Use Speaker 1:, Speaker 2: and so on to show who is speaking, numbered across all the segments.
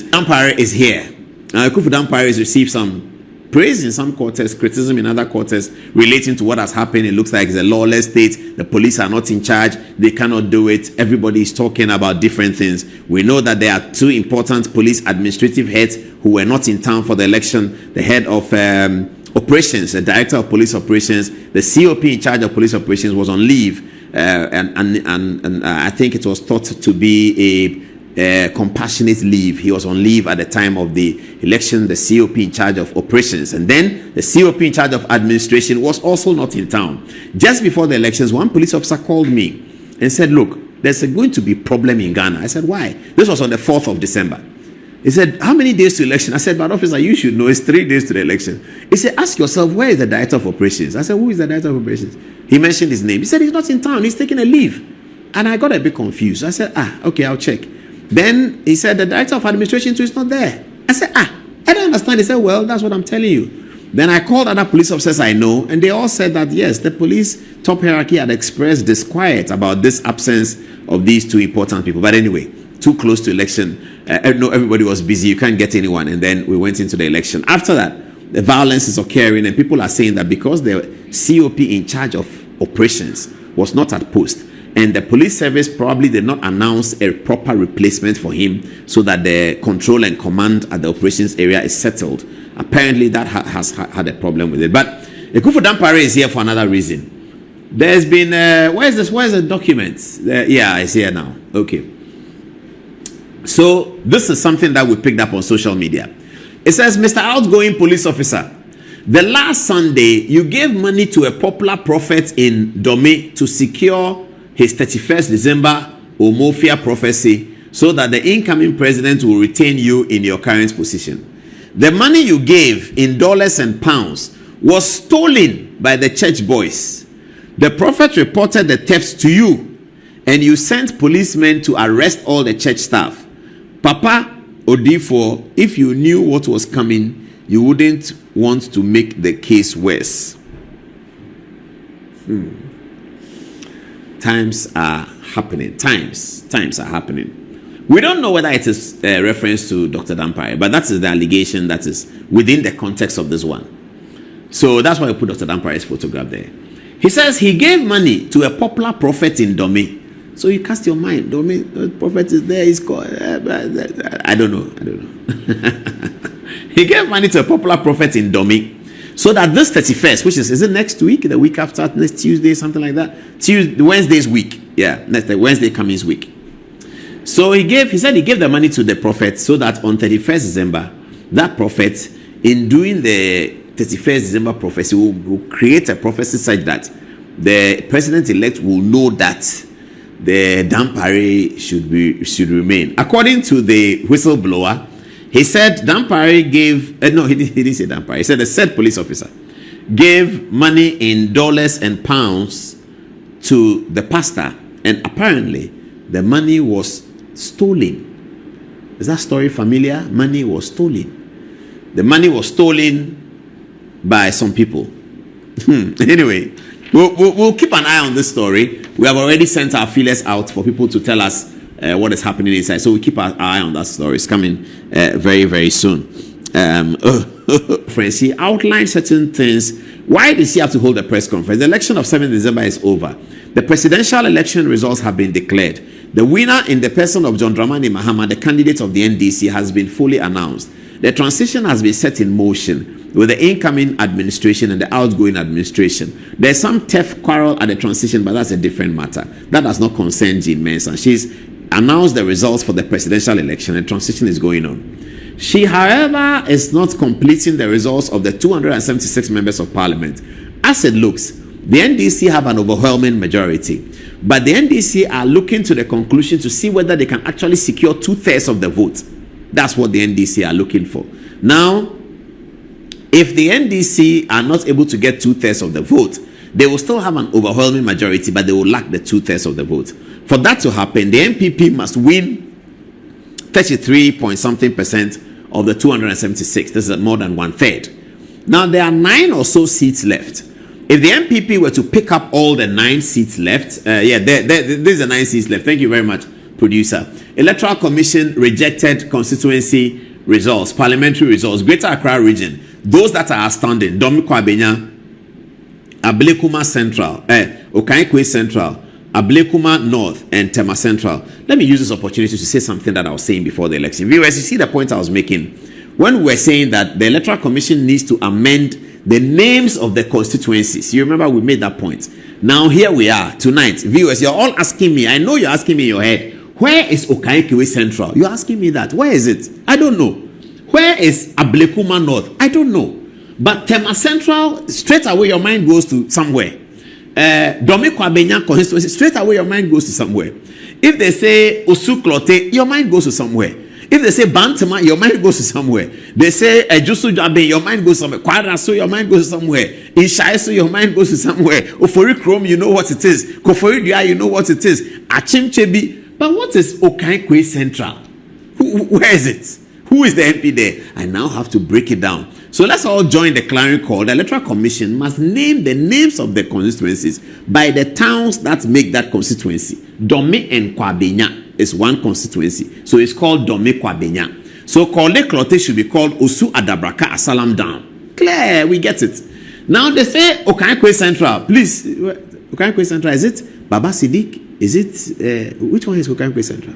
Speaker 1: operations. Dampare is here. Kufu Dampare has received some praise in some quarters, criticism in other quarters relating to what has happened. It looks like it's a lawless state. The police are not in charge. They cannot do it. Everybody is talking about different things. We know that there are two important police administrative heads who were not in town for the election. The head of operations, the director of police operations, the COP in charge of police operations was on leave. And I think it was thought to be a compassionate leave. He was on leave at the time of the election, the COP in charge of operations. And then the COP in charge of administration was also not in town. Just before the elections, one police officer called me and said, look, there's going to be a problem in Ghana. I said, why? This was on the 4th of December. He said, how many days to election? I said, but officer, you should know it's 3 days to the election. He said, ask yourself, where is the director of operations? I said, who is the director of operations? He mentioned his name. He said, he's not in town. He's taking a leave. And I got a bit confused. I said, okay, I'll check. Then he said, the director of administration too is not there. I said, I don't understand. He said, well, that's what I'm telling you. Then I called other police officers I know, and they all said that, yes, the police top hierarchy had expressed disquiet about this absence of these two important people. But anyway, too close to election. No, everybody was busy. You can't get anyone. And then we went into the election. After that, the violence is occurring, and people are saying that because the COP in charge of operations was not at post, and the police service probably did not announce a proper replacement for him so that the control and command at the operations area is settled. Apparently, that has had a problem with it. But Kufu Dampare is here for another reason. There's been, where's the document? Yeah, it's here now. Okay. So, this is something that we picked up on social media. It says, Mr. Outgoing Police Officer, the last Sunday, you gave money to a popular prophet in Dome to secure his 31st December Omofia prophecy so that the incoming president will retain you in your current position. The money you gave in dollars and pounds was stolen by the church boys. The prophet reported the thefts to you, and you sent policemen to arrest all the church staff. Papa Odifo, if you knew what was coming, you wouldn't want to make the case worse. Times are happening. Times are happening. We don't know whether it is a reference to Dr. Dampare, but that is the allegation that is within the context of this one. So that's why I put Dr. Dampare's photograph there. He says he gave money to a popular prophet in Dome. So you cast your mind. Dome, the prophet is there. He's called. I don't know. He gave money to a popular prophet in Dome. So that this 31st, which is it next week, the week after, next Tuesday, something like that? Wednesday's week. Yeah, next Wednesday coming week. So he said he gave the money to the prophet so that on 31st December, that prophet, in doing the 31st December prophecy, will create a prophecy such that the president-elect will know that the Dampare should remain. According to the whistleblower, he said Dampare gave, he didn't say Dampare. He said the said police officer gave money in dollars and pounds to the pastor, and apparently the money was stolen. Is that story familiar? Money was stolen. The money was stolen by some people. Anyway, we'll keep an eye on this story. We have already sent our feelers out for people to tell us what is happening inside. So we keep our eye on that story. It's coming very, very soon. Friends, he outlined certain things. Why does he have to hold a press conference? The election of 7th December is over. The presidential election results have been declared. The winner in the person of John Dramani Mahama, the candidate of the NDC, has been fully announced. The transition has been set in motion with the incoming administration and the outgoing administration. There's some tough quarrel at the transition, but that's a different matter. That does not concern Jean Mensah. She's announced the results for the presidential election and transition is going on. She, however, is not completing the results of the 276 members of parliament. As it looks, the NDC have an overwhelming majority, but the NDC are looking to the conclusion to see whether they can actually secure 2/3 of the vote. That's what the NDC are looking for. Now, if the NDC are not able to get 2/3 of the vote, they will still have an overwhelming majority, but they will lack the 2/3 of the vote. For that to happen, the NPP must win 33-point-something% of the 276. This is more than 1/3. Now, there are 9 or so seats left. If the NPP were to pick up all the 9 seats left, there's the 9 seats left. Thank you very much, producer. Electoral Commission rejected constituency results, parliamentary results. Greater Accra region, those that are outstanding: Domiko Abenya, Ablekuma Central, Okaikwe Central, Ablekuma North, and Tema Central. Let me use this opportunity to say something that I was saying before the election. Viewers, you see the point I was making when we were saying that the Electoral Commission needs to amend the names of the constituencies. You remember we made that point. Now here we are tonight. Viewers, you're all asking me. I know you're asking me in your head, where is Okaikwe Central? You're asking me that. Where is it? I don't know. Where is Ablekuma North? I don't know. But Tema Central, straight away your mind goes to somewhere. Domiko Abenya constituency, straight away your mind goes to somewhere. If they say Sh0cks, your mind goes to somewhere. If they say Bantama, your mind goes to somewhere. They say Jusu Jabe, your mind goes somewhere. Kwaraso, your mind goes somewhere. In Shaiso, your mind goes to somewhere. Ofori Chrome, you know what it is. Kofori Dia, you know what it is. Achimchebi. But what is Okaikwe Central? Where is it? Who is the MP there? I now have to break it down. So let's all join the clarion call. The Electoral Commission must name the names of the constituencies by the towns that make that constituency. Dome and Kwabenya is one constituency, so it's called Dome Kwabenya. So Kole Klote should be called Osu Adabraka Asalam Down. Clear, we get it. Now they say Okaikwe Central. Please, Okaikwe Central, is it Baba Siddiq? Is it which one is Okaikwe Central?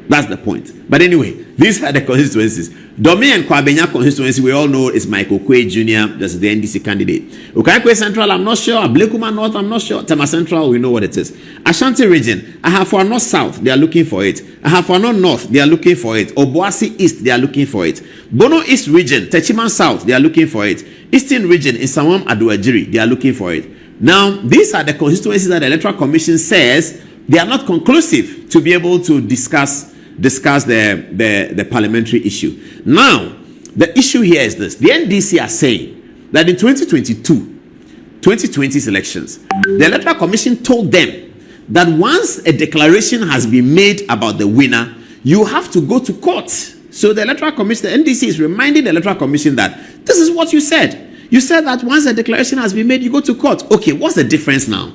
Speaker 1: That's the point. But anyway, these are the constituencies. Dome and Kwabenya constituency, we all know is Michael Kwe Jr., that's the NDC candidate. Okaikwe Central, I'm not sure. Ablekuma North, I'm not sure. Tema Central, we know what it is. Ashanti region, Ahafo North South, they are looking for it. Ahafo North, they are looking for it. Obuasi East, they are looking for it. Bono East region, Techiman South, they are looking for it. Eastern region, in Samam Aduajiri, they are looking for it. Now, these are the constituencies that the Electoral Commission says they are not conclusive to be able to discuss the parliamentary issue. Now, the issue here is this. The NDC are saying that in 2020's elections, the Electoral Commission told them that once a declaration has been made about the winner, you have to go to court. So the Electoral Commission, the NDC is reminding the Electoral Commission that this is what you said. You said that once a declaration has been made, you go to court. Okay, what's the difference now?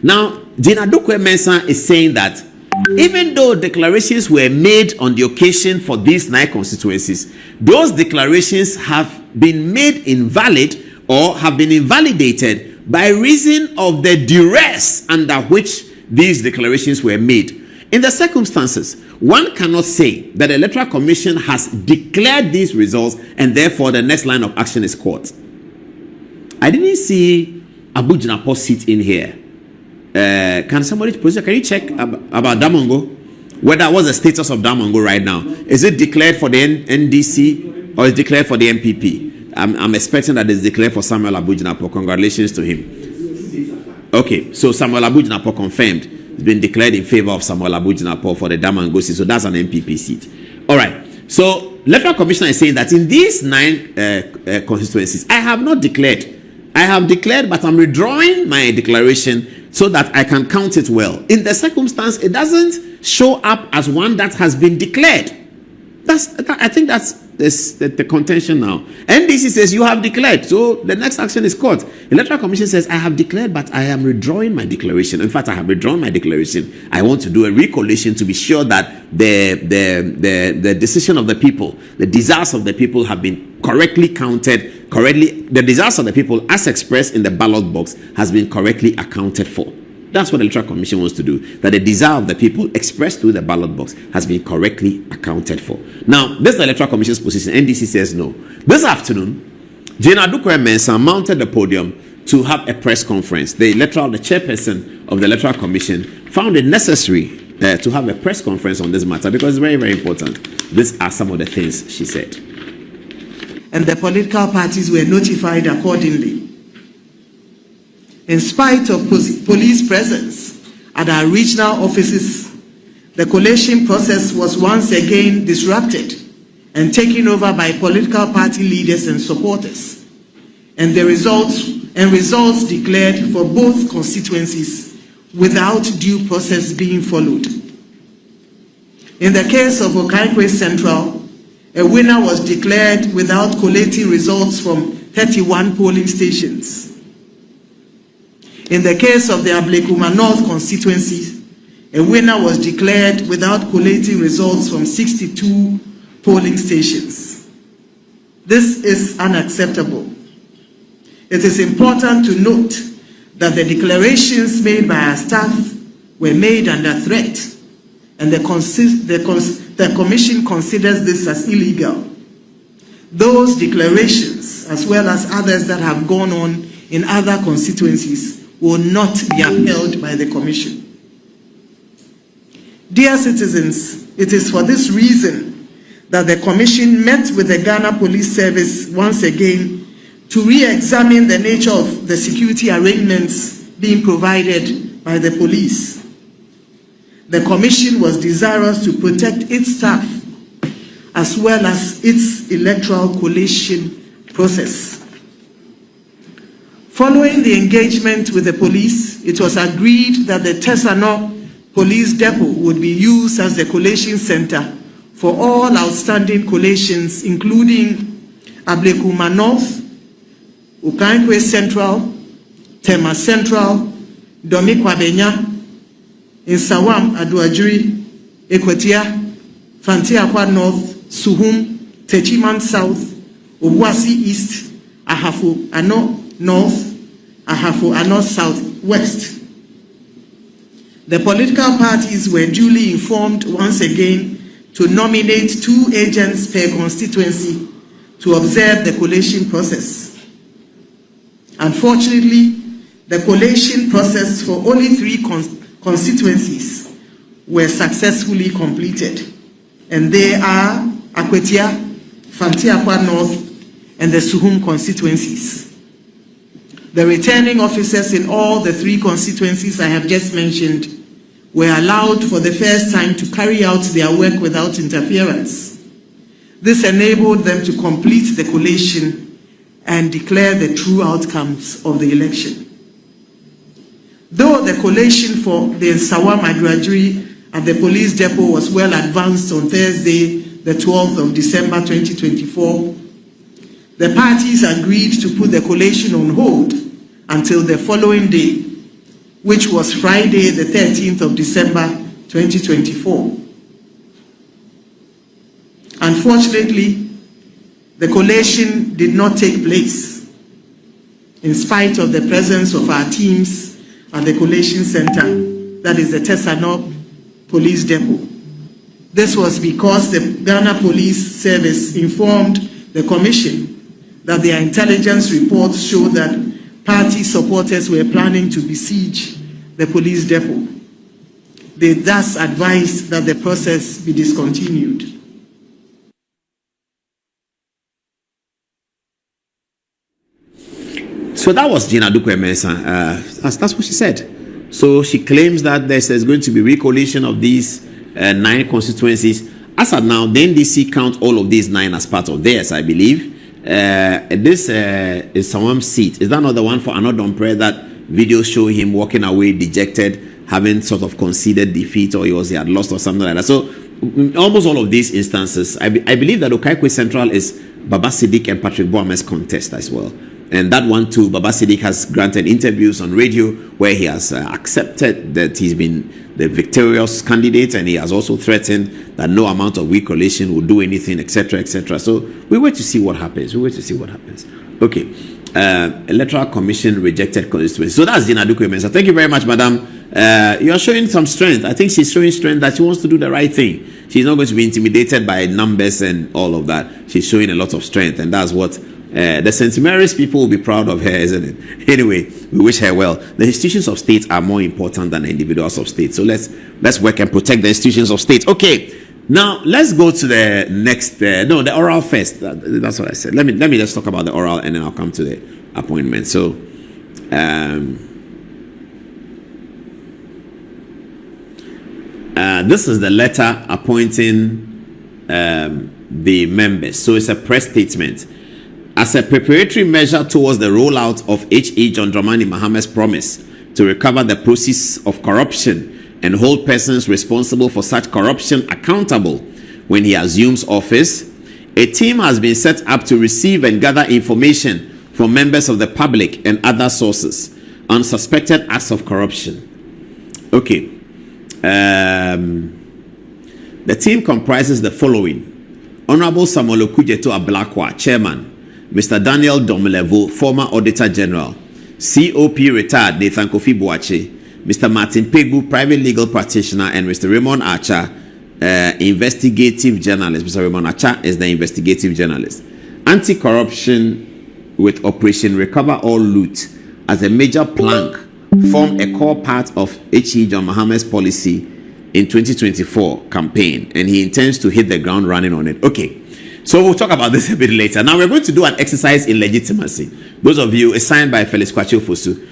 Speaker 1: Now, Gina Dukwe Mensah is saying that even though declarations were made on the occasion for these 9 constituencies, those declarations have been made invalid or have been invalidated by reason of the duress under which these declarations were made. In the circumstances, one cannot say that the Electoral Commission has declared these results and therefore the next line of action is court. I didn't see Abu Jinapo sit in here. Can somebody, producer, can you check about Damongo? What's the status of Damongo right now? Is it declared for the NDC or is it declared for the MPP? I'm expecting that it's declared for Samuel Abu Jinapo. Congratulations to him. Okay, so Samuel Abu Jinapo confirmed. It's been declared in favor of Samuel Abu Jinapo for the Damongo seat. So that's an MPP seat. All right. So Electoral Commissioner is saying that in these 9 constituencies, I have not declared. I have declared, but I'm withdrawing my declaration so that I can count it well. In the circumstance, it doesn't show up as one that has been declared. I think that's the contention now. NDC says you have declared, so the next action is court. Electoral Commission says I have declared, but I am withdrawing my declaration. In fact, I have withdrawn my declaration. I want to do a recollation to be sure that the decision of the people, the desires of the people have been correctly counted. The desires of the people as expressed in the ballot box has been correctly accounted for. That's what the Electoral Commission wants to do. That the desire of the people expressed through the ballot box has been correctly accounted for. Now, this is the Electoral Commission's position. NDC says no. This afternoon, Gina Dukwe Mensah mounted the podium to have a press conference. The chairperson of the Electoral Commission found it necessary to have a press conference on this matter because it's very, very important. These are some of the things she said.
Speaker 2: And the political parties were notified accordingly. In spite of police presence at our regional offices, the collation process was once again disrupted and taken over by political party leaders and supporters, and results declared for both constituencies without due process being followed. In the case of Okaikwe Central, a winner was declared without collating results from 31 polling stations. In the case of the Ablekuma North constituency, A winner was declared without collating results from 62 polling stations. This is unacceptable. It is important to note that the declarations made by our staff were made under threat, and the Commission considers this as illegal. Those declarations, as well as others that have gone on in other constituencies, will not be upheld by the Commission. Dear citizens, it is for this reason that the Commission met with the Ghana Police Service once again to re-examine the nature of the security arrangements being provided by the police. The Commission was desirous to protect its staff as well as its electoral collation process. Following the engagement with the police, it was agreed that the Tesano Police Depot would be used as the collation center for all outstanding collations, including Ablekuma North, Ukankwe Central, Tema Central, Domikwabenya, Insawam Aduajiri, Ekwetia, Fantiakwa North, Suhum, Techiman South, Obuasi East, Ahafo Ano North, Ahafo Ano South West. The political parties were duly informed once again to nominate 2 agents per constituency to observe the collation process. Unfortunately, the collation process for only 3 constituencies were successfully completed, and they are Akwetia, Fantiakwa North, and the Suhum constituencies. The returning officers in all the 3 constituencies I have just mentioned were allowed for the first time to carry out their work without interference. This enabled them to complete the collation and declare the true outcomes of the election. Though the collation for the Nsawam Aduajiri at the police depot was well advanced on Thursday, the 12th of December 2024, the parties agreed to put the collation on hold until the following day, which was Friday, the 13th of December 2024. Unfortunately, the collation did not take place in spite of the presence of our teams at the collation center, that is the Tesano Police Depot. This was because the Ghana Police Service informed the Commission that their intelligence reports showed that party supporters were planning to besiege the police depot. They thus advised that the process be discontinued.
Speaker 1: So that was Gina Dukwe-Mensah. That's what she said. So she claims that there's going to be recollation of these 9 constituencies. As of now, the NDC count all of these 9 as part of theirs, I believe. This is someone's seat. Is that not the one for Anodon Prayer that video show him walking away dejected, having sort of conceded defeat, or he had lost or something like that? So almost all of these instances, I believe that Okaikwe Central is Baba Siddiq and Patrick Boame's contest as well. And that one too, Baba Siddiq has granted interviews on radio where he has accepted that he's been the victorious candidate, and he has also threatened that no amount of recollation will do anything, etc., etc. So we wait to see what happens. Okay. Electoral Commission rejected constituency. So that's Gina Dukwe-Mensah. Thank you very much, madam. You are showing some strength. I think she's showing strength that she wants to do the right thing. She's not going to be intimidated by numbers and all of that. She's showing a lot of strength, and that's what the St. Mary's people will be proud of her, isn't it? Anyway, we wish her well. The institutions of state are more important than the individuals of state. So let's work and protect the institutions of state. Okay. Now let's go to the next. The oral first. That's what I said. Let me just talk about the oral, and then I'll come to the appointment. So, this is the letter appointing the members. So it's a press statement. As a preparatory measure towards the rollout of H.E. John Dramani Mahamad's promise to recover the proceeds of corruption and hold persons responsible for such corruption accountable when he assumes office, a team has been set up to receive and gather information from members of the public and other sources on suspected acts of corruption. Okay. The team comprises the following: Honorable Samuel Okujeto Ablakwa, Chairman; Mr. Daniel Domelevo, former Auditor General; COP retired Nathan Kofi Boache; Mr. Martin Pegbu, private legal practitioner; and Mr. Raymond Archer, investigative journalist. Mr. Raymond Archer is the investigative journalist. Anti-corruption with Operation Recover All Loot as a major plank form a core part of H.E. John Mahama's policy in 2024 campaign, and he intends to hit the ground running on it. Okay, so we'll talk about this a bit later. Now we're going to do an exercise in legitimacy. Those of you, it's signed by Felix Kwachi Ofosu.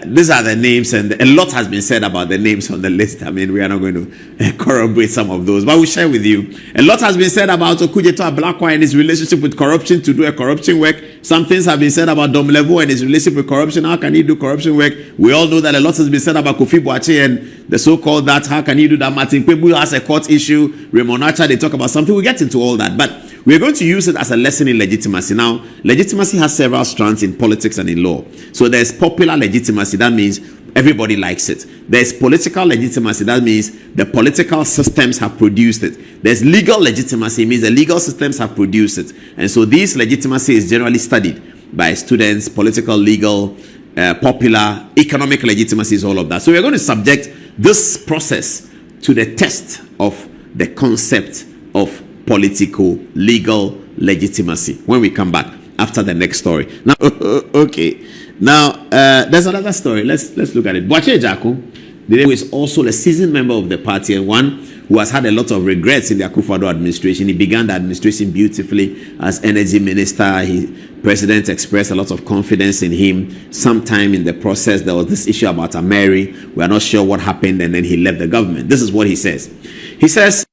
Speaker 1: These are the names, and a lot has been said about the names on the list. I mean, we are not going to corroborate some of those, but we'll share with you. A lot has been said about Okujeto Ablakwa and his relationship with corruption to do a corruption work. Some things have been said about Domelevo and his relationship with corruption. How can he do corruption work? We all know that a lot has been said about Kofi Boache and the so-called that. How can he do that? Martin Pegbu has a court issue. Raymond Archer, they talk about something. We'll get into all that, but we're going to use it as a lesson in legitimacy. Now, legitimacy has several strands in politics and in law. So there's popular legitimacy. That means everybody likes it. There's political legitimacy. That means the political systems have produced it. There's legal legitimacy. It means the legal systems have produced it. And so this legitimacy is generally studied by students. Political, legal, popular, economic legitimacy is all of that. So we're going to subject this process to the test of the concept of political, legal legitimacy when we come back after the next story. Now, okay. Now, there's another story. Let's look at it. Boache Ejaku, who is also a seasoned member of the party and one who has had a lot of regrets in the Akufo-Addo administration. He began the administration beautifully as energy minister. President expressed a lot of confidence in him. Sometime in the process, there was this issue about Ameri. We are not sure what happened, and then he left the government. This is what he says. He says,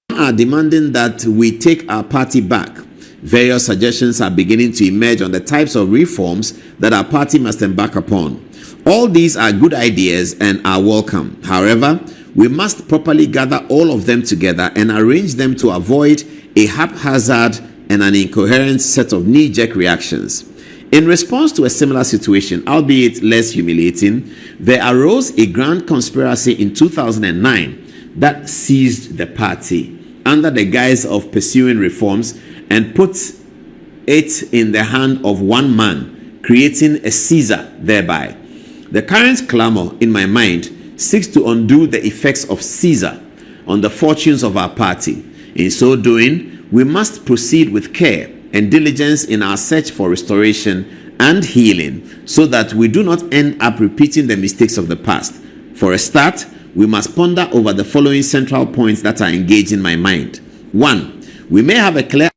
Speaker 1: are demanding that we take our party back. Various suggestions are beginning to emerge on the types of reforms that our party must embark upon. All these are good ideas and are welcome. However, we must properly gather all of them together and arrange them to avoid a haphazard and an incoherent set of knee-jerk reactions. In response to a similar situation, albeit less humiliating, there arose a grand conspiracy in 2009 that seized the party under the guise of pursuing reforms and put it in the hand of one man, creating a Caesar thereby. The current clamor in my mind seeks to undo the effects of Caesar on the fortunes of our party. In so doing, we must proceed with care and diligence in our search for restoration and healing so that we do not end up repeating the mistakes of the past. For a start, we must ponder over the following central points that are engaged in my mind. 1. We may have a clear